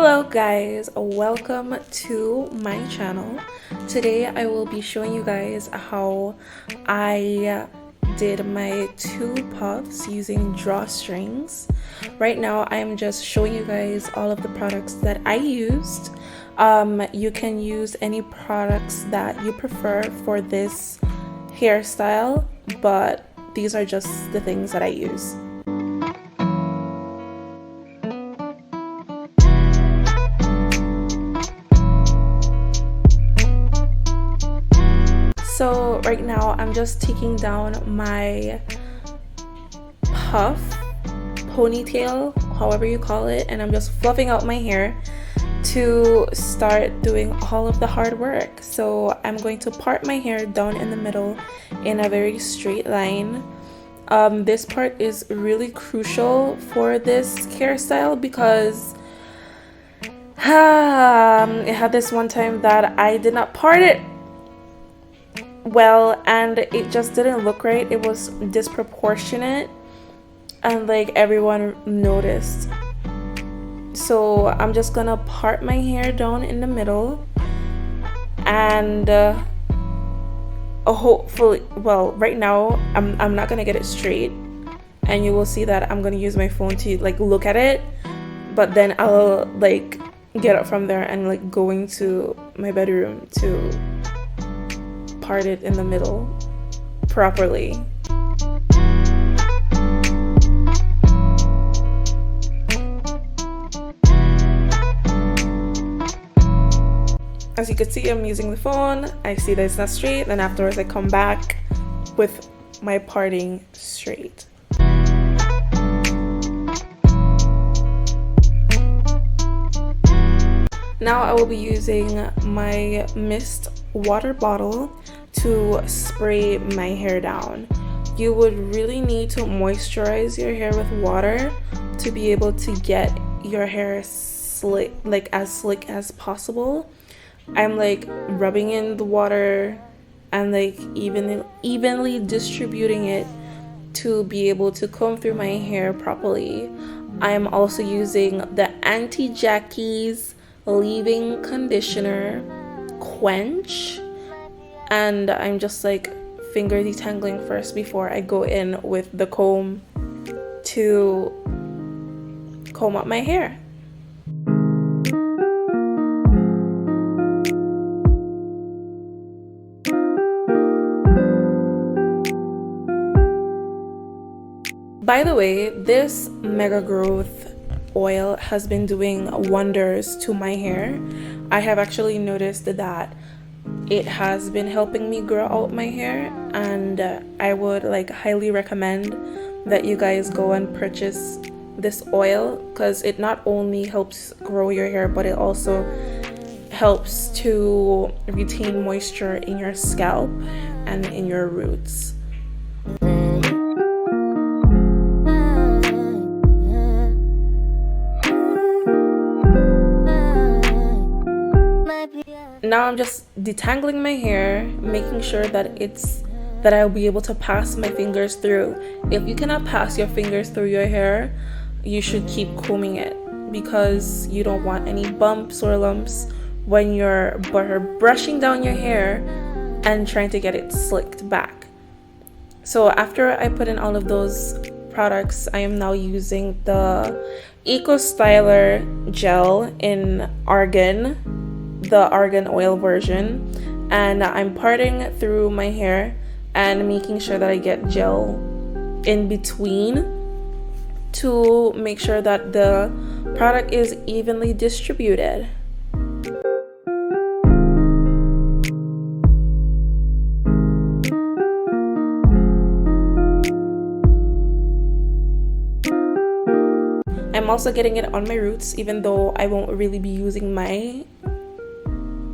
Hello guys, welcome to my channel. Today I will be showing you guys how I did my two puffs using drawstrings. Right now I'm just showing you guys all of the products that I used. You can use any products that you prefer for this hairstyle, but these are just the things that I use. So right now I'm just taking down my puff, ponytail, however you call it, and I'm just fluffing out my hair to start doing all of the hard work. So I'm going to part my hair down in the middle in a very straight line. This part is really crucial for this hairstyle because it had this one time that I did not part it well and it just didn't look right. It was disproportionate and like everyone noticed. So I'm just gonna part my hair down in the middle and hopefully, well, right now I'm not gonna get it straight, and you will see that I'm gonna use my phone to like look at it, but then I'll like get up from there and like go into my bedroom to part it in the middle properly. As you can see, I'm using the phone. I see that it's not straight, then afterwards I come back with my parting straight. Now I will be using my mist water bottle to spray my hair down. You would really need to moisturize your hair with water to be able to get your hair slick, like as slick as possible. I'm like rubbing in the water and like evenly distributing it to be able to comb through my hair properly. I'm also using the Anti-Jackie's leave-in conditioner quench, and I'm just like finger detangling first before I go in with the comb to comb up my hair. By the way, this Mega Growth oil has been doing wonders to my hair. I have actually noticed that it has been helping me grow out my hair, and I would like highly recommend that you guys go and purchase this oil because it not only helps grow your hair, but it also helps to retain moisture in your scalp and in your roots. Now I'm just detangling my hair, making sure that I'll be able to pass my fingers through. If you cannot pass your fingers through your hair, you should keep combing it because you don't want any bumps or lumps when you're brushing down your hair and trying to get it slicked back. So after I put in all of those products, I am now using the Eco Styler gel in argan, the argan oil version, and I'm parting through my hair and making sure that I get gel in between to make sure that the product is evenly distributed. I'm also getting it on my roots, even though I won't really be using my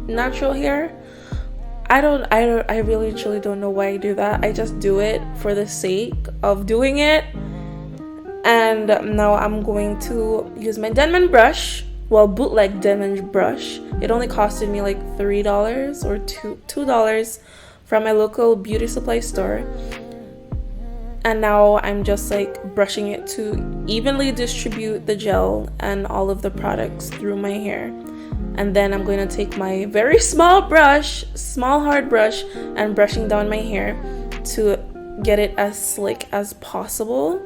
natural hair. I really truly don't know why I do that. I just do it for the sake of doing it. And now I'm going to use my Denman brush, well, bootleg Denman brush. It only costed me like $3 or $2 from my local beauty supply store. And now I'm just like brushing it to evenly distribute the gel and all of the products through my hair. And then I'm going to take my very small brush, small hard brush, and brushing down my hair to get it as slick as possible.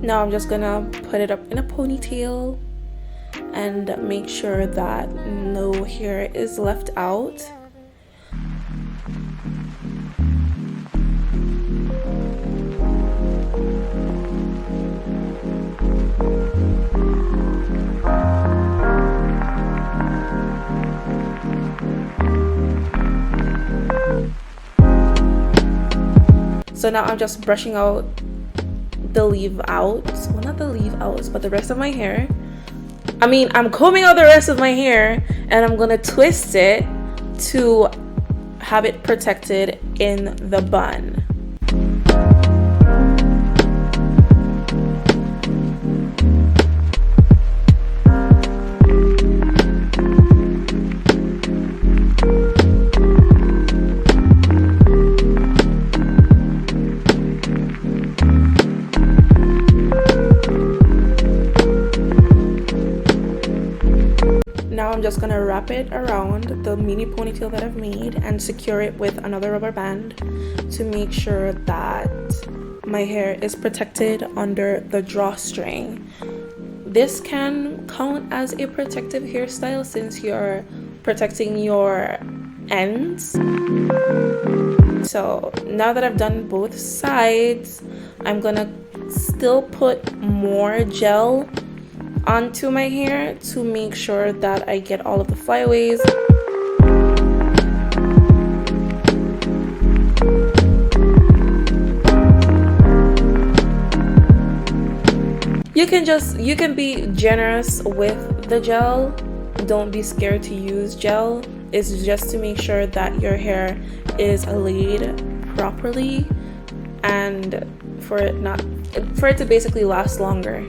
Now I'm just gonna put it up in a ponytail and make sure that no hair is left out. So now I'm just brushing out the leave outs, well, not the leave outs, but the rest of my hair. I mean, I'm combing out the rest of my hair, and I'm gonna twist it to have it protected in the bun. Now I'm just gonna wrap it around the mini ponytail that I've made and secure it with another rubber band to make sure that my hair is protected under the drawstring. This can count as a protective hairstyle since you're protecting your ends. So now that I've done both sides, I'm gonna still put more gel onto my hair to make sure that I get all of the flyaways. You can be generous with the gel. Don't be scared to use gel. It's just to make sure that your hair is laid properly and for it to basically last longer.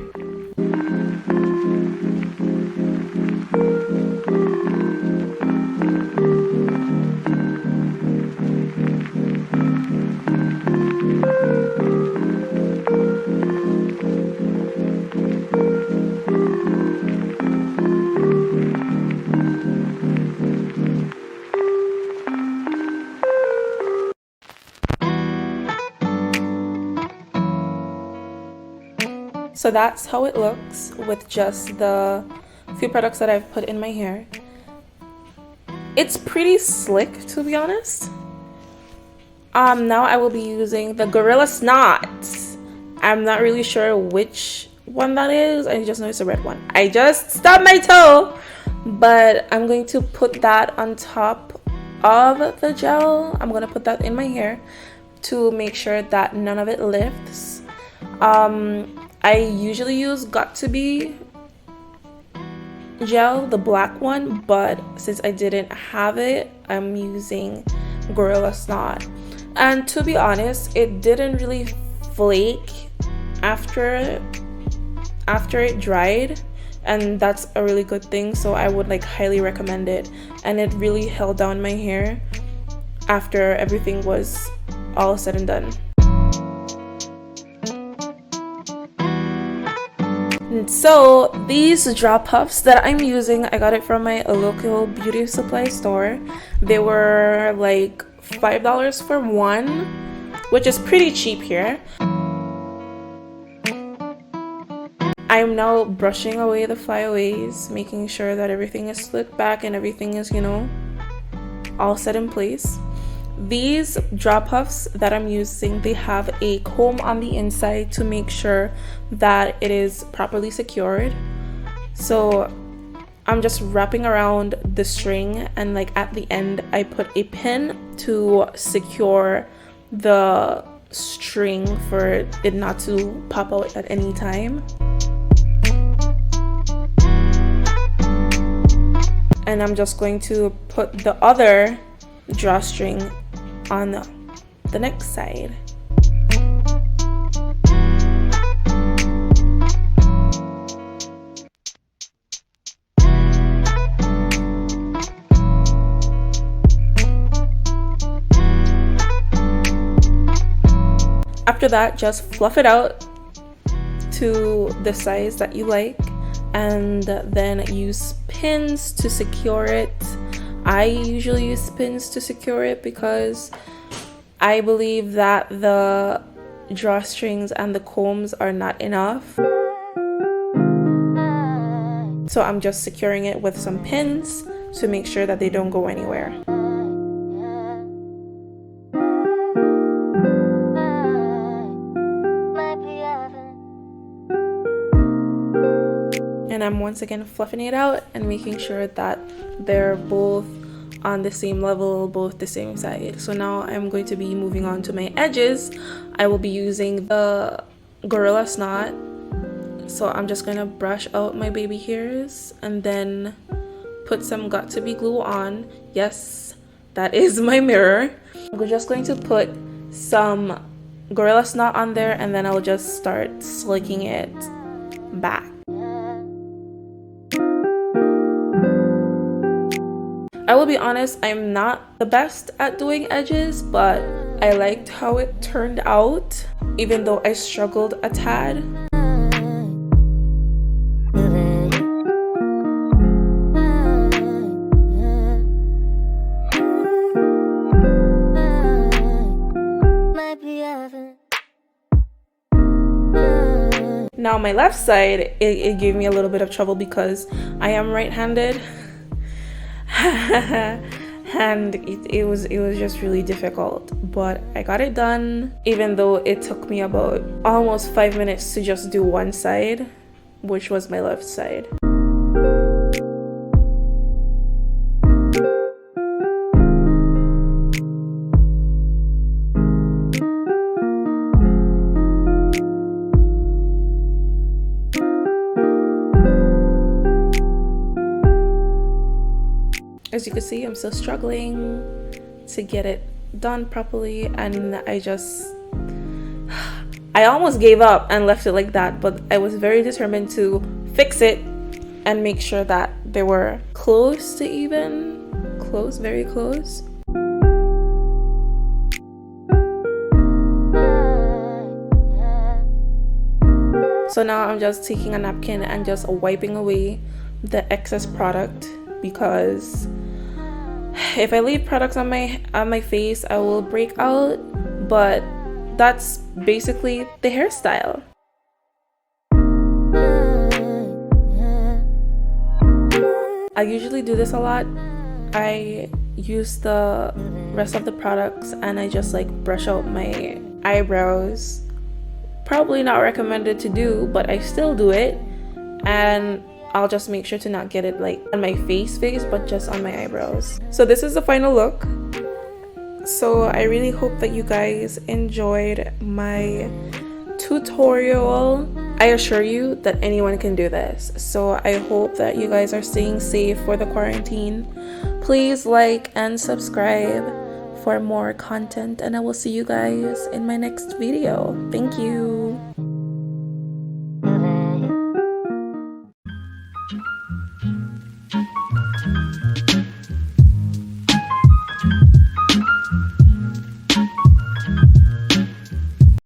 So that's how it looks with just the few products that I've put in my hair. It's pretty slick, to be honest. Now I will be using the Gorilla Snot. I'm not really sure which one that is. I just know it's a red one. I just stubbed my toe, but I'm going to put that on top of the gel. I'm gonna put that in my hair to make sure that none of it lifts. I usually use Got To Be gel, the black one, but since I didn't have it, I'm using Gorilla Snot. And to be honest, it didn't really flake after it dried, and that's a really good thing, so I would like highly recommend it. And it really held down my hair after everything was all said and done. So these drop puffs that I'm using, I got it from my local beauty supply store. They were like $5 for one, which is pretty cheap here. I'm now brushing away the flyaways, making sure that everything is slicked back and everything is, you know, all set in place. These drop puffs that I'm using, they have a comb on the inside to make sure that it is properly secured. So I'm just wrapping around the string, and like at the end I put a pin to secure the string for it not to pop out at any time. And I'm just going to put the other drawstring on the next side. After that, just fluff it out to the size that you like, and then use pins to secure it. I usually use pins to secure it because I believe that the drawstrings and the combs are not enough. So I'm just securing it with some pins to make sure that they don't go anywhere. And I'm once again fluffing it out and making sure that they're both on the same level, both the same side. So now I'm going to be moving on to my edges. I will be using the Gorilla Snot. So I'm just gonna brush out my baby hairs and then put some Got2b glue on. Yes, that is my mirror. I'm just going to put some Gorilla Snot on there, and then I'll just start slicking it back. I will be honest, I'm not the best at doing edges, but I liked how it turned out, even though I struggled a tad. Now my left side, it gave me a little bit of trouble because I am right-handed. And it was just really difficult, but I got it done, even though it took me about almost 5 minutes to just do one side, which was my left side. As you can see, I'm still struggling to get it done properly, and I almost gave up and left it like that, but I was very determined to fix it and make sure that they were close to even, close, very close. So now I'm just taking a napkin and just wiping away the excess product, because if I leave products on my face, I will break out. But that's basically the hairstyle. I usually do this a lot. I use the rest of the products and I just like brush out my eyebrows. Probably not recommended to do, but I still do it, and I'll just make sure to not get it like on my face, but just on my eyebrows. So this is the final look. So I really hope that you guys enjoyed my tutorial. I assure you that anyone can do this. So I hope that you guys are staying safe for the quarantine. Please like and subscribe for more content, and I will see you guys in my next video. Thank you.